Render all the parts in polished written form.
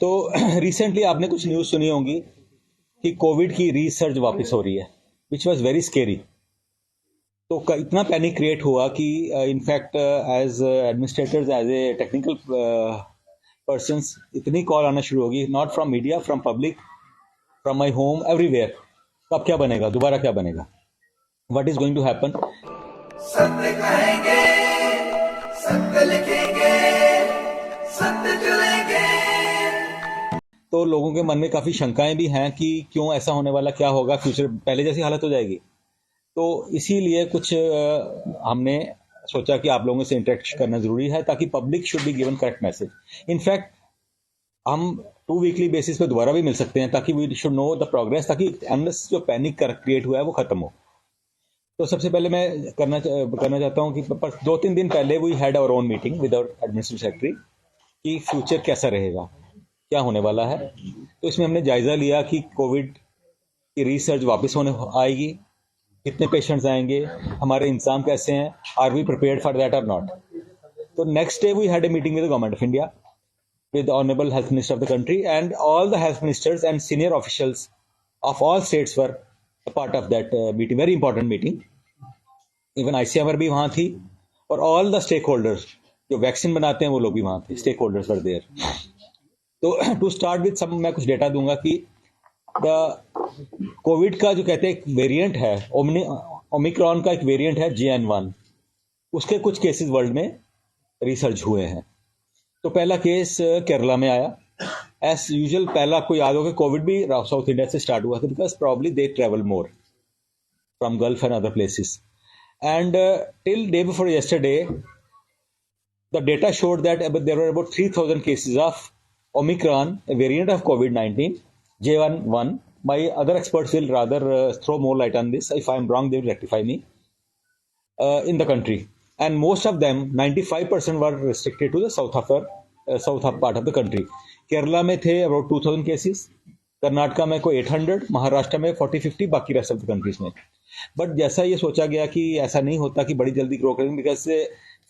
तो रिसेंटली आपने कुछ न्यूज़ सुनी होंगी कि कोविड की रीसर्च वापस हो रही है, विच वॉज वेरी स्केरी। तो इतना पैनिक क्रिएट हुआ कि in fact as administrators, as a technical persons, इतनी कॉल आना शुरू होगी, not from media, from public, from my home, everywhere. तो अब क्या बनेगा, दोबारा क्या बनेगा, what is going to happen. सत्य कहेंगे, सत्य लिखेंगे, सत्य चलेंगे। तो लोगों के मन में काफ़ी शंकाएं भी हैं कि क्यों ऐसा होने वाला, क्या होगा, फ्यूचर पहले जैसी हालत हो जाएगी। तो इसीलिए कुछ हमने सोचा कि आप लोगों से इंटरेक्ट करना ज़रूरी है, ताकि public should be given correct message. In fact हम 2 वीकली बेसिस पे दोबारा भी मिल सकते हैं, ताकि we should know the progress, ताकि अनलेस जो पैनिक क्रिएट हुआ है वो ख़त्म हो। तो सबसे पहले मैं करना चाहता हूँ कि 2-3 दिन पहले we had our own meeting with our administrative secretary कि फ्यूचर कैसा रहेगा, क्या होने वाला है। तो इसमें हमने जायजा लिया कि कोविड की रिसर्च वापस होने आएगी, कितने पेशेंट्स आएंगे, हमारे इंतजाम कैसे हैं, are we prepared for that और नॉट। तो next day we had a meeting with the government of India, with the honorable health minister of the country, and all the health ministers and senior officials of all states were a part of that meeting, very important meeting. Even ICMR भी वहाँ थी, और all the stakeholders जो vaccine बनाते हैं वो लोग भी वहाँ थे, stakeholders were there. तो टू स्टार्ट विद सब मैं कुछ डेटा दूंगा कि द कोविड का जो कहते हैं एक वेरिएंट है, ओमिक्रॉन का एक वेरिएंट है JN1, उसके कुछ केसेस वर्ल्ड में रिसर्च हुए हैं। तो पहला केस केरला में आया। एज यूजुअल पहला आपको याद होगा कोविड भी साउथ इंडिया से स्टार्ट हुआ था, because probably they travel more from gulf and other places. And till day before yesterday the data showed that there were about 3,000 cases of Omicron, a variant of COVID-19, JN1. My other experts will rather throw more light on this. If I am wrong, they will rectify me. In the country. And most of them, 95% were restricted to the south part of the country. Kerala में थे about 2,000 cases, Karnataka में कोई 800, महाराष्ट्र में 40-50, बाकी rest of the countries में। But जैसा ये सोचा गया कि ऐसा नहीं होता कि बड़ी जल्दी ग्रो करेंगे, because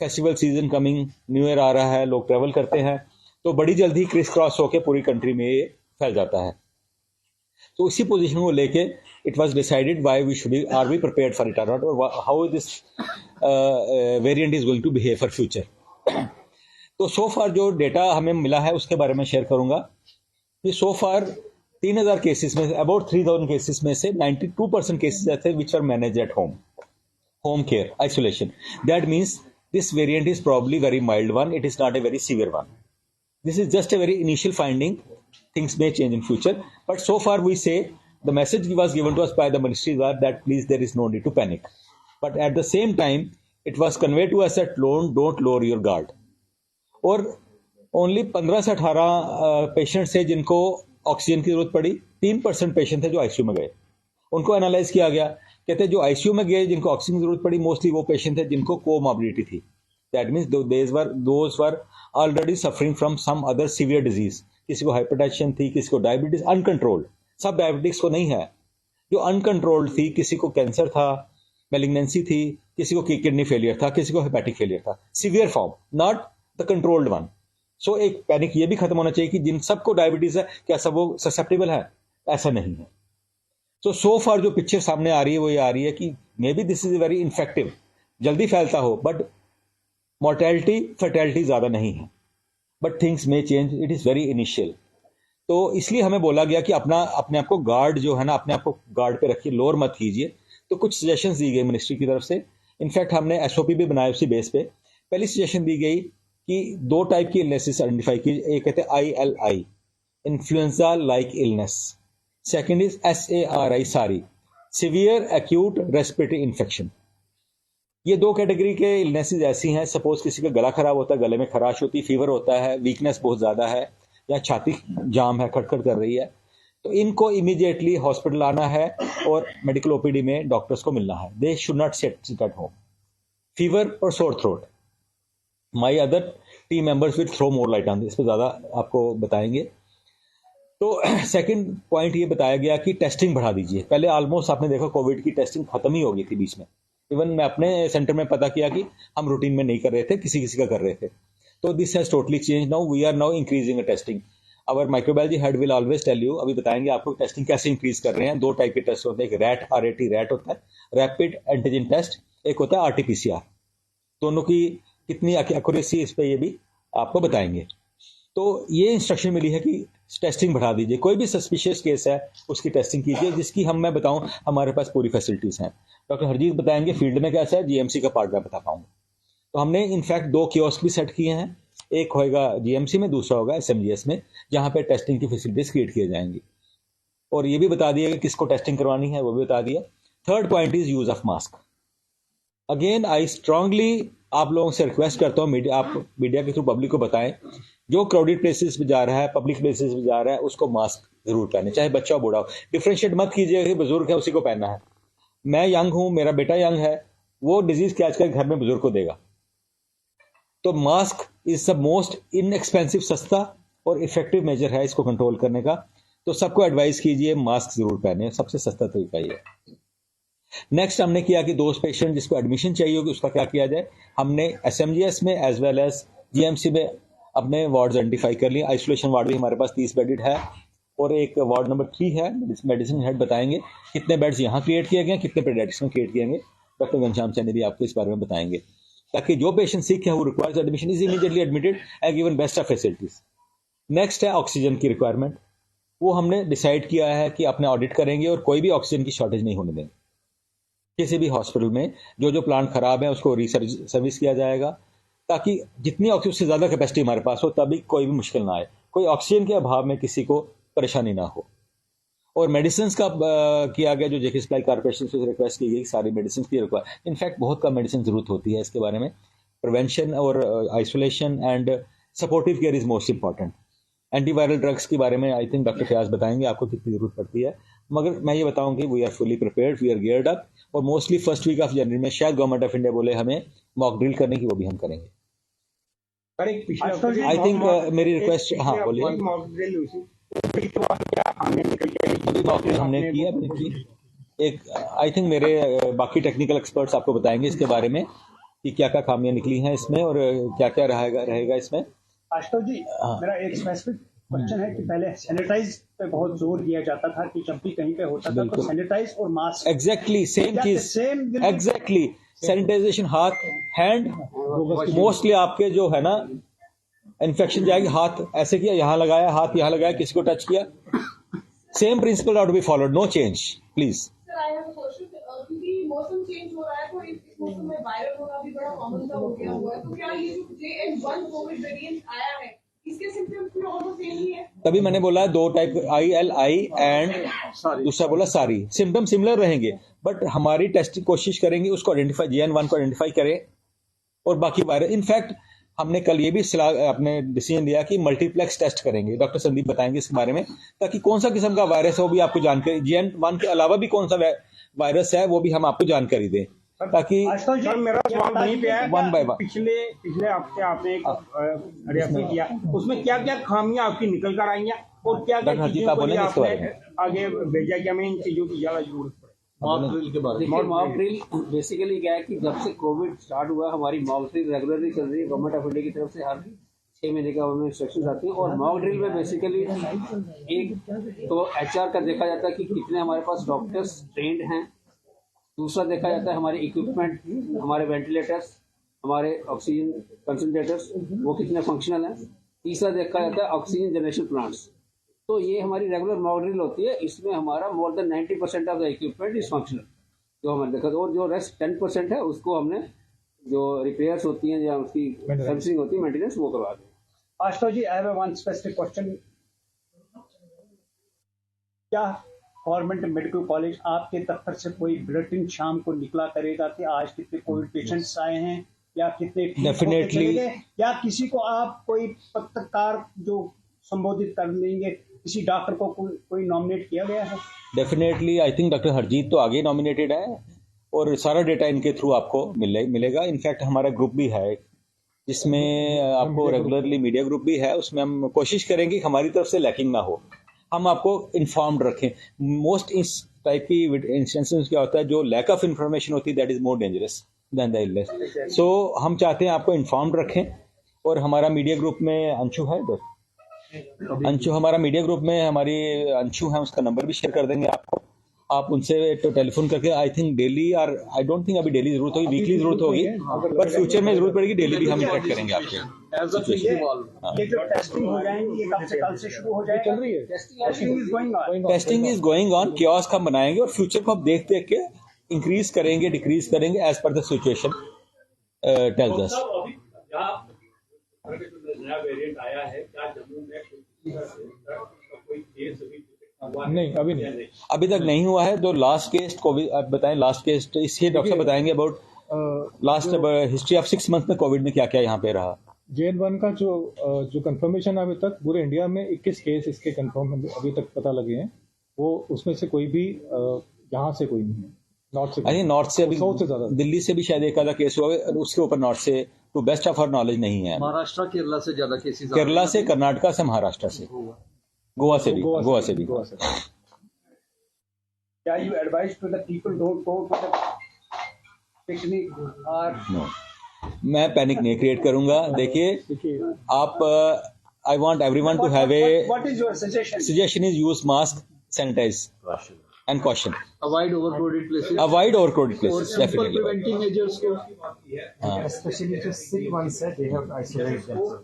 festival season coming, new year आ रहा है, लोग ट्रेवल करते हैं, तो बड़ी जल्दी क्रिस क्रॉस होकर पूरी कंट्री में ये फैल जाता है। तो इसी पोजीशन को लेके it was decided why we should be, are we prepared for it or not, or how this variant is going to behave for future. तो so far जो डेटा हमें मिला है उसके बारे में शेयर करूंगा कि so far 3,000 केसेस में, about 3,000 केसेस में से 92% केसेस ऐसे which were managed at home care, isolation. That means this variant is probably very mild one, it is not a very severe one. This is just a very initial finding, things may change in future, but so far we say the message was given to us by the ministry was that please there is no need to panic, but at the same time it was conveyed to us that don't lower your guard. और only 15 से 18 patients थे जिनको oxygen की जरूरत पड़ी, 3% patient थे जो ICU में गए। उनको एनालाइज किया गया, कहते जो आईसीयू में गए जिनको ऑक्सीजन की जरूरत पड़ी मोस्टली वो पेशेंट थे जिनको कोमॉर्बिडिटी थी। That means those were already suffering from some other severe disease, किसी को हाइपरटेंशन थी, किसी को डायबिटीज अनकंट्रोल्ड, सब डायबिटिक्स को नहीं है, जो अनकंट्रोल्ड थी, किसी को कैंसर था, मेलिग्नेंसी थी, किसी को किडनी फेलियर था, किसी को हेपेटिक फेलियर था, severe form, not the controlled one. So एक पैनिक ये भी खत्म होना चाहिए कि जिन सबको डायबिटीज है क्या सब वो ससेप्टेबल है, ऐसा नहीं है। सो फार जो पिक्चर सामने आ रही है वो ये आ रही है कि may be this is very infective, जल्दी फैलता हो, बट मोर्टेलिटी फर्टेलिटी ज्यादा नहीं है, but things may change, it is very initial. तो इसलिए हमें बोला गया कि अपने आप को गार्ड जो है ना, अपने आप को गार्ड पे रखिए, लोअर मत कीजिए। तो कुछ सजेशंस दी गई मिनिस्ट्री की तरफ से। इनफैक्ट हमने एसओपी भी बनाया उसी बेस पे। पहली सजेशन दी गई कि 2 टाइप की इलनेसेस आइडेंटिफाई की, एक कहते हैं ILI, influenza like illness, second is SARI, सारी, सीवियर एक्यूट रेस्पिरेटरी इन्फेक्शन। ये 2 कैटेगरी के इलनेसेस ऐसी हैं, सपोज किसी का गला खराब होता है, गले में खराश होती, फीवर होता है, वीकनेस बहुत ज्यादा है, या छाती जाम है, खटखट कर रही है, तो इनको इमीडिएटली हॉस्पिटल आना है और मेडिकल ओपीडी में डॉक्टर्स को मिलना है। They should not sit at home. Fever और sore throat, my other team members will throw more light on this, इस पर ज्यादा आपको बताएंगे। तो सेकंड पॉइंट ये बताया गया कि टेस्टिंग बढ़ा दीजिए। पहले ऑलमोस्ट आपने देखा कोविड की टेस्टिंग खत्म ही हो गई थी बीच में। इवन मैं अपने सेंटर में पता किया कि हम रूटीन में नहीं कर रहे थे, किसी किसी का कर रहे थे। So this has totally changed. Now we are now increasing the testing. Our microbiology head will always tell you, अभी बताएंगे आपको टेस्टिंग कैसे इंक्रीज कर रहे हैं. 2 टाइप के टेस्ट होते हैं, एक RAT होता है, रैपिड एंटीजन टेस्ट, एक होता है RT-PCR. दोनों की कितनी एक्यूरेसी इस पे ये भी आपको बताएंगे. तो ये इंस्ट्रक्शन मिली है कि टेस्टिंग बढ़ा दीजिए. कोई भी सस्पिशियस केस है उसकी टेस्टिंग कीजिए, जिसकी मैं बताऊं हमारे पास पूरी फैसिलिटीज हैं. डॉक्टर हरजीत बताएंगे फील्ड में कैसा है, GMC का पार्ट मैं बता पाऊंगा. तो हमने इनफैक्ट 2 कियोस्क भी सेट किए हैं. एक होगा GMC में, दूसरा होगा SMGS में, जहां पे टेस्टिंग की फैसिलिटीज क्रिएट की जाएंगी. और ये भी बता दिया कि किसको टेस्टिंग करवानी है, वो भी बता दिया. Third point is use of mask. Again I strongly आप लोगों से रिक्वेस्ट करता हूँ, आप मीडिया के थ्रू पब्लिक को बताएं, जो क्राउडेड प्लेसेस पे जा रहा है, पब्लिक प्लेसेस पे जा रहा है, उसको मास्क जरूर पहने, चाहे बच्चा हो बूढ़ा हो. डिफरेंशिएट मत कीजिए कि बुजुर्ग है उसी को पहनना है. मैं यंग हूं, मेरा बेटा यंग है, वो डिजीज कैच कर घर में बुजुर्ग को देगा. तो mask is the most inexpensive, सस्ता और इफेक्टिव मेजर है इसको कंट्रोल करने का. तो सबको एडवाइस कीजिए मास्क जरूर पहने, सबसे सस्ता तरीका ये है. नेक्स्ट हमने किया कि 2 पेशेंट जिसको एडमिशन चाहिए होगी उसका क्या किया जाए. हमने SMGS में एज वेल एज GMC में अपने वार्ड आइडेंटिफाई कर लिए. आइसोलेशन वार्ड भी हमारे पास 30 बेडेड है, और एक वार्ड नंबर 3 है. मेडिसिन हेड बताएंगे कितने बेड्स यहाँ क्रिएट किए गए, कितने पेडियाट्रिक्स में क्रिएट किए गए. डॉक्टर घनश्याम सैनी भी आपको इस बारे में बताएंगे, ताकि जो पेशेंट सिक है वो requires admission is immediately admitted and given best of facilities. Next है ऑक्सीजन की रिक्वायरमेंट. वो हमने डिसाइड किया है कि अपने ऑडिट करेंगे और कोई भी ऑक्सीजन की शॉर्टेज नहीं होने देंगे. किसी भी हॉस्पिटल में जो प्लांट खराब है उसको सर्विस किया जाएगा, ताकि जितनी ऑक्सीजन से ज़्यादा कैपेसिटी हमारे पास हो, तभी कोई भी मुश्किल ना आए, कोई ऑक्सीजन के अभाव में किसी को परेशानी ना हो. और मेडिसिन का किया गया, जो जेके सप्लाई कॉर्पोरेशन से रिक्वेस्ट की गई, सारी मेडिसिन की रिक्वायर, इनफैक्ट बहुत कम मेडिसिन जरूरत होती है इसके बारे में. प्रिवेंशन और isolation and supportive care is most important. Antiviral drugs के बारे में आई थिंक डॉक्टर फयाज बताएंगे आपको कितनी जरूरत पड़ती है, मगर मैं ये बताऊं कि we are fully prepared, we are geared up. और mostly first week of January में शायद गवर्नमेंट ऑफ इंडिया बोले हमें मॉक ड्रिल करने की, वो भी हम करेंगे. आई थिंक मेरी रिक्वेस्ट, हाँ बोलिए. अभी मॉक ड्रिल हमने किया एक. आई थिंक मेरे बाकी टेक्निकल एक्सपर्ट्स आपको बताएंगे इसके बारे में कि क्या क्या खामियां निकली हैं इसमें और क्या क्या रहेगा इसमें. आशुतोष जी, मेरा एक स्पेसिफिक क्वेश्चन है कि पहले सैनिटाइज पे बहुत जोर दिया जाता था कि जब भी कहीं पे होता था तो सैनिटाइज और मास्क. एग्जैक्टली सेम चीज, एग्जैक्टली सैनिटाइजेशन, हाथ, हैंड. मोस्टली आपके जो है ना इन्फेक्शन जाएगी, हाथ ऐसे किया, यहाँ लगाया, हाथ यहाँ लगाया, किसी को टच किया, same principle ought be followed, no change please. मौसम चेंज हो रहा है तो इस मौसम में वायरल होना भी बड़ा कॉमन सा हो गया हुआ है. तो क्या ये जो JN1 कोविड वेरिएंट आया है, इसके सिम्टम्स भी ऑलमोस्ट सेम ही है? तभी मैंने बोला 2 टाइप, ILI एंड दूसरा बोला सारी. सिम्टम सिमिलर रहेंगे, बट हमारी टेस्टिंग कोशिश करेंगे उसको आइडेंटिफाई, JN1 को आइडेंटिफाई करें और बाकी वायरस. इनफैक्ट हमने कल ये भी अपने डिसीजन लिया कि मल्टीप्लेक्स टेस्ट करेंगे. डॉक्टर संदीप बताएंगे इसके बारे में, ताकि कौन सा किस्म का वायरस है वो भी आपको जानकारी, JN1 के अलावा भी कौन सा वायरस है वो भी हम आपको जानकारी दें, ताकि सर मेरा सवाल वहीं पे है. One by one. पिछले हफ्ते आपने एक रेफर किया, उसमें क्या क्या खामियां आपकी निकल कर आई हैं और क्या क्या चीजों को आपने आगे भेजा कि हमें इन चीजों की ज्यादा जरूरत पड़े. मॉक ड्रिल के बाद देखिए, मॉक ड्रिल बेसिकली क्या है कि जब से कोविड स्टार्ट हुआ हमारी मॉक ड्रिल रेगुलरली चल रही है. गवर्नमेंट ऑफ इंडिया की तरफ से हर 6 महीने का हमें इंस्ट्रक्शन आती है. और मॉक ड्रिल में बेसिकली एक तो HR का देखा जाता है कि कितने हमारे पास डॉक्टर्स ट्रेंड हैं. दूसरा देखा जाता है हमारे इक्विपमेंट, हमारे वेंटिलेटर्स, हमारे ऑक्सीजन कंसंट्रेटर्स वो कितने फंक्शनल हैं. तीसरा देखा जाता है ऑक्सीजन जनरेशन प्लांट्स. तो ये हमारी रेगुलर मॉक ड्रिल होती है. इसमें हमारा more than 90% of the equipment is functional, जो हमने देखा. और जो रेस्ट 10% है उसको हमने जो रिपेयर्स होती हैं या उसकी सर्विसिंग होती है, मेंटेनेंस, वो करवा दें. Ashutosh ji, I have one specific question. क्या गवर्नमेंट मेडिकल कॉलेज आपके दफ्तर से कोई बुलेटिन शाम को निकला करेगा कि आज कितने कोविड पेशेंट्स आए हैं या कितने डेफिनेटली, या किसी को आप कोई पत्रकार जो संबोधित कर लेंगे, किसी डॉक्टर को कोई नॉमिनेट किया गया है? Definitely I think doctor Harjeet तो आगे नॉमिनेटेड है और सारा डेटा इनके थ्रू आपको मिलेगा. इनफैक्ट हमारा ग्रुप भी है जिसमें आपको रेगुलरली मीडिया ग्रुप भी है, उसमें हम कोशिश करेंगे कि हमारी तरफ से लैकिंग ना हो, हम आपको इन्फॉर्म्ड रखें. मोस्ट इस टाइप की इंस्टेंसेस क्या होता है, जो लैक ऑफ इंफॉर्मेशन होती है that is more dangerous than the illness. So हम चाहते हैं आपको इन्फॉर्म्ड रखें और हमारा मीडिया ग्रुप में अंशु है इधर, अंशु हमारा मीडिया ग्रुप में हमारी अंशु है, उसका नंबर भी शेयर कर देंगे आपको, आप उनसे तो टेलीफोन करके आई थिंक डेली, और आई डोंट थिंक अभी डेली जरूरत होगी, वीकली जरूरत होगी, बट फ्यूचर में जरूरत पड़ेगी डेली भी हम इंटरेक्ट करेंगे आपके। ये जो टेस्टिंग हो जाएंगी ये कल से शुरू हो जाएगी, चल रही है testing is going on, testing is going on, kiosk हम बनाएंगे और फ्यूचर को हम देख देख के इंक्रीज करेंगे, डिक्रीज करेंगे as per the situation tells us. नया वेरिएंट आया है, क्या जम्मू में कोई केस नहीं अभी नहीं, अभी तक नहीं हुआ है। जो लास्ट केस कोविड, आप बताएं लास्ट केस, तो इसलिए डॉक्टर साहब बताएंगे about last history of 6 month में कोविड में क्या क्या यहाँ पे रहा। JN1 का जो कंफर्मेशन अभी तक पूरे इंडिया में 21 केस इसके कंफर्म अभी तक पता लगे हैं, वो उसमें से कोई भी यहाँ से कोई नहीं है, नॉर्थ से अभी से ज्यादा, दिल्ली से भी शायद एक आधा केस हुआ, उसके ऊपर नॉर्थ से to best of our knowledge नहीं है। महाराष्ट्र केरला से ज्यादा केसेस, केरला से, कर्नाटका से, महाराष्ट्र से, गोवा से भी। क्या you advise to the people don't go to the picnic और नो, मैं पैनिक नहीं क्रिएट करूंगा। देखिए आप, I want everyone to have a, what is your suggestion is use mask, sanitise and caution, avoid overcrowded places, definitely preventive measures को, especially the sick ones said they have isolated themselves।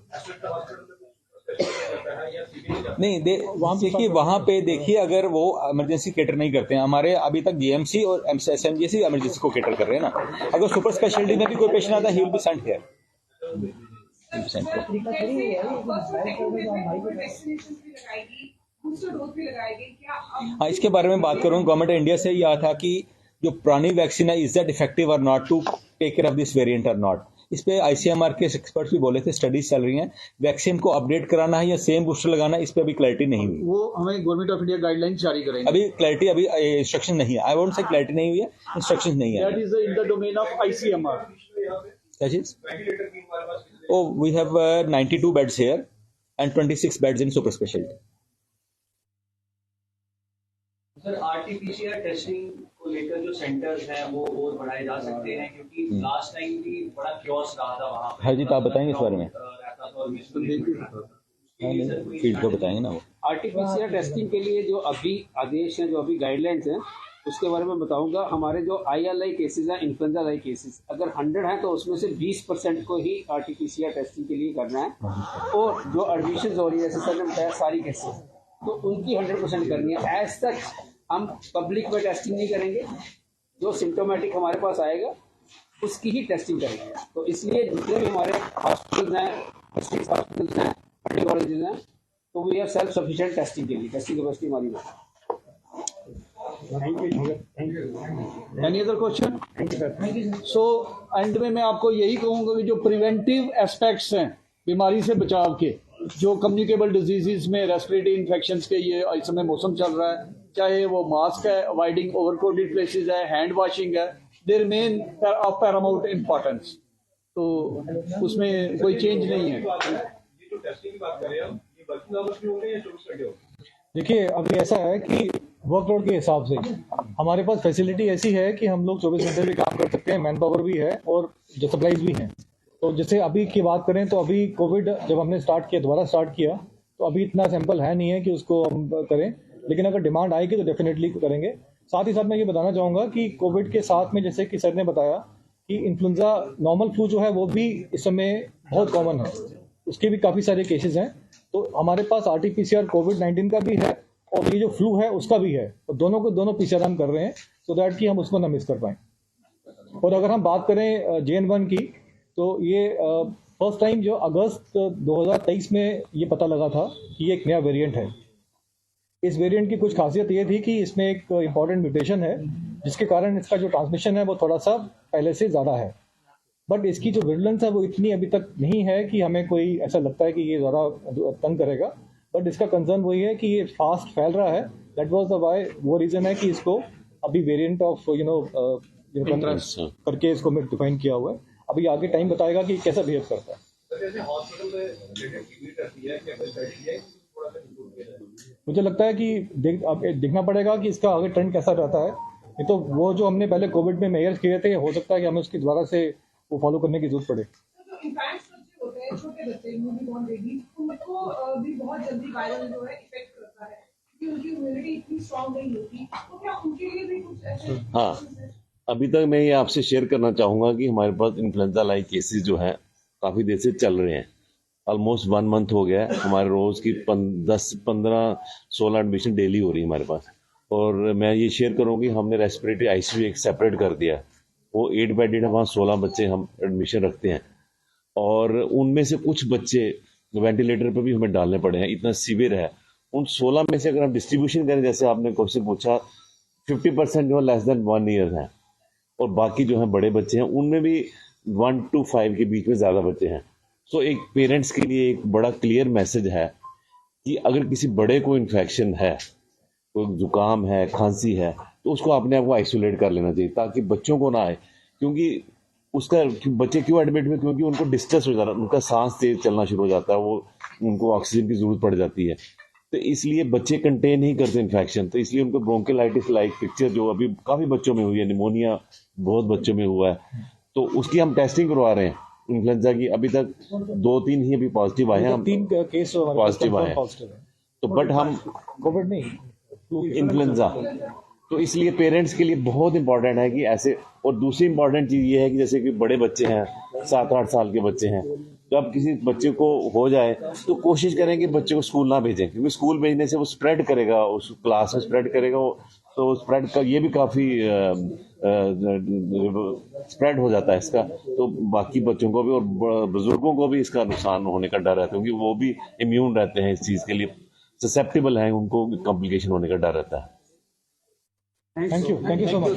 नहीं देखिए वहां पे देखिए, अगर वो emergency cater नहीं करते हैं, हमारे अभी तक जीएमसी और SMGC इमरजेंसी को कैटर कर रहे हैं ना, अगर सुपर स्पेशलिटी में भी कोई पेशेंट आता है, he will be sent here. हाँ, इसके बारे में बात करूँ, गवर्नमेंट इंडिया से यह था कि जो पुरानी वैक्सीन है, इज दैट इफेक्टिव और not to take care of this variant और नॉट। इस पे ICMR के एक्सपर्ट्स भी बोले थे, स्टडीज चल रही हैं, वैक्सीन को अपडेट कराना है या सेम बूस्टर लगाना है, इस पे अभी क्लैरिटी नहीं हुई। वो हमें गवर्नमेंट ऑफ इंडिया गाइडलाइन जारी करेंगे, अभी क्लैरिटी, अभी इंस्ट्रक्शन नहीं है, आई वोंट से क्लैरिटी नहीं हुई है, इंस्ट्रक्शन नहीं है। That is in the domain of ICMR। क्या चीज? Oh, we have 92 beds here and 26 beds in super speciality. Sir, RT-PCR testing को लेकर जो सेंटर्स हैं वो और बढ़ाए जा सकते हैं, क्योंकि लास्ट टाइम भी बड़ा क्योस रहा था वहाँ पे। हाँ जी, तो आप बताएंगे इस बारे में, फील्ड को बताएंगे ना वो। RT-PCR टेस्टिंग के लिए जो अभी आदेश हैं, जो अभी गाइडलाइंस हैं, उसके बारे में बताऊंगा। हमारे जो ILI केसेस हैं, इन्फ्लुएंजा लाइक केसेस, अगर 100 हैं तो उसमें से 20% को ही RT-PCR टेस्टिंग के लिए करना है, और जो एडमिशन हो रही है, जैसे सर ने बताया सारी केसेस, तो उनकी 100% करनी है। एज तक हम पब्लिक में टेस्टिंग नहीं करेंगे, जो सिम्टोमेटिक हमारे पास आएगा उसकी ही टेस्टिंग करेंगे। तो इसलिए जितने भी हमारे हॉस्पिटल्स हैं, हॉस्पिटल्स हैं, मेडिकल कॉलेजेस हैं, तो we are self sufficient testing के लिए, टेस्टिंग कैपेसिटी हमारी है। Any other question? So end में मैं आपको यही कहूँगा कि जो प्रिवेंटिव एस्पेक्ट्स हैं बीमारी से बचाव के, जो कम्युनिकेबल डिजीजेस में रेस्पिरेटरी इन्फेक्शंस के, ये इस समय मौसम चल रहा है, चाहे वो मास्क है, अवॉइडिंग ओवरक्राउडेड प्लेसेस है, हैंड वॉशिंग है, they remain of Paramount importance. तो उसमें कोई चेंज नहीं है। ये जो टेस्टिंग की बात कर रहे हैं, ये वर्किंग आवर्स में होंगे या 24 घंटे होंगे? देखिए अभी ऐसा है कि वर्कलोड के हिसाब से हमारे पास फैसिलिटी ऐसी है कि हम लोग 24 घंटे भी काम कर सकते हैं, मैन पावर भी है और जो सप्लाईज भी हैं। तो जैसे अभी की बात करें तो अभी कोविड जब हमने दोबारा स्टार्ट किया, तो अभी इतना सैंपल है नहीं है कि उसको हम करें, लेकिन अगर डिमांड आएगी तो डेफिनेटली करेंगे। साथ ही साथ मैं ये बताना चाहूँगा कि कोविड के साथ में, जैसे कि सर ने बताया कि इन्फ्लुएंजा, नॉर्मल फ्लू जो है वो भी इस समय बहुत कॉमन है, उसके भी काफ़ी सारे केसेस हैं। तो हमारे पास RT-PCR कोविड-19 का भी है और ये जो फ्लू है उसका भी है, तो दोनों PCR हम कर रहे हैं, सो दैट कि हम उसको ना मिस कर पाएँ। और अगर हम बात करें JN1 की, तो ये फर्स्ट टाइम जो अगस्त 2023 में ये पता लगा था कि ये एक नया वेरिएंट है। इस वेरिएंट की कुछ खासियत ये थी कि इसमें एक इम्पॉर्टेंट म्यूटेशन है, जिसके कारण इसका जो ट्रांसमिशन है वो थोड़ा सा पहले से ज़्यादा है, बट इसकी जो विजिलेंस है वो इतनी अभी तक नहीं है कि हमें कोई ऐसा लगता है कि ये ज़्यादा तंग करेगा। बट इसका कंसर्न वही है कि ये फास्ट फैल रहा है, दैट वाज द वाई, वो रीज़न है कि इसको अभी वेरिएंट ऑफ करके इसको डिफाइन किया हुआ है। अभी आगे टाइम बताएगा कि कैसा बिहेव करता है। मुझे लगता है कि देखना पड़ेगा कि इसका आगे ट्रेंड कैसा रहता है। ये तो वो जो हमने पहले कोविड में मेजर्स किए थे, हो सकता है कि हमें उसकी दोबारा से वो फॉलो करने की जरूरत पड़े। हैं छोटे बच्चे न्यूली बॉर्न बेबी, उनको भी बहुत जल्दी वायरल जो है इफेक्ट करता है क्योंकि उनकी इम्यूनिटी इतनी स्ट्रांग नहीं होती, तो क्या उनके लिए भी कुछ ऐसे हाँ, अभी तक मैं ये आपसे शेयर करना चाहूँगा कि हमारे पास इन्फ्लुएंजा लाइक केसेस जो हैं काफ़ी देर से चल रहे हैं। ऑलमोस्ट 1 मंथ हो गया है। हमारे रोज़ की 10, 15, 16 एडमिशन डेली हो रही है हमारे पास। और मैं ये शेयर करूँगी, हमने रेस्पिरेटरी आईसीयू एक सेपरेट कर दिया है। वो 8 बेडेड है, वहाँ 16 बच्चे हम एडमिशन रखते हैं। और उनमें से कुछ बच्चे वेंटिलेटर पर भी हमें डालने पड़े हैं, इतना सीवियर है। उन 16 में से अगर हम डिस्ट्रीब्यूशन करें, जैसे आपने क्वेश्चन पूछा, 50% जो है लेस देन 1 ईयर हैं, और बाकी जो हैं बड़े बच्चे हैं, उनमें भी 1 to 5 के बीच में ज़्यादा बच्चे हैं। सो एक पेरेंट्स के लिए एक बड़ा क्लियर मैसेज है कि अगर किसी बड़े को इन्फेक्शन है, कोई जुकाम है, खांसी है, तो उसको अपने आप को आइसोलेट कर लेना चाहिए ताकि बच्चों को ना आए। क्योंकि उसका बच्चे क्यों एडमिट हुए, क्योंकि उनको डिस्ट्रेस हो जाता है, उनका सांस तेज चलना शुरू हो जाता है, वो उनको ऑक्सीजन की जरूरत पड़ जाती है। तो इसलिए बच्चे कंटेन नहीं करते इन्फेक्शन, तो इसलिए उनको ब्रोंकिलाइटिस लाइक पिक्चर जो अभी काफ़ी बच्चों में हुई है, निमोनिया बहुत बच्चों में हुआ है, तो उसकी हम टेस्टिंग करवा रहे हैं इन्फ्लुएंजा की। अभी तक 2-3 ही अभी पॉजिटिव आए हैं, 3 केस पॉजिटिव आए हैं। तो बट हम कोविड नहीं, इन्फ्लुएंजा, तो इसलिए पेरेंट्स के लिए बहुत इंपॉर्टेंट है कि ऐसे। और दूसरी इंपॉर्टेंट चीज़ ये है कि जैसे कि बड़े बच्चे हैं, 7-8 साल के बच्चे हैं, तो अब किसी बच्चे को हो जाए तो कोशिश करें कि बच्चे को स्कूल ना भेजें, क्योंकि स्कूल भेजने से वो स्प्रेड करेगा, उस क्लास में स्प्रेड करेगा, तो स्प्रेड का ये भी काफ़ी स्प्रेड हो जाता है इसका। तो बाकी बच्चों को भी और बुजुर्गों को भी इसका नुकसान होने का डर है, क्योंकि वो भी इम्यून रहते हैं इस चीज़ के लिए, ससेप्टेबल हैं, उनको कॉम्प्लिकेशन होने का डर रहता है। Thank you so much.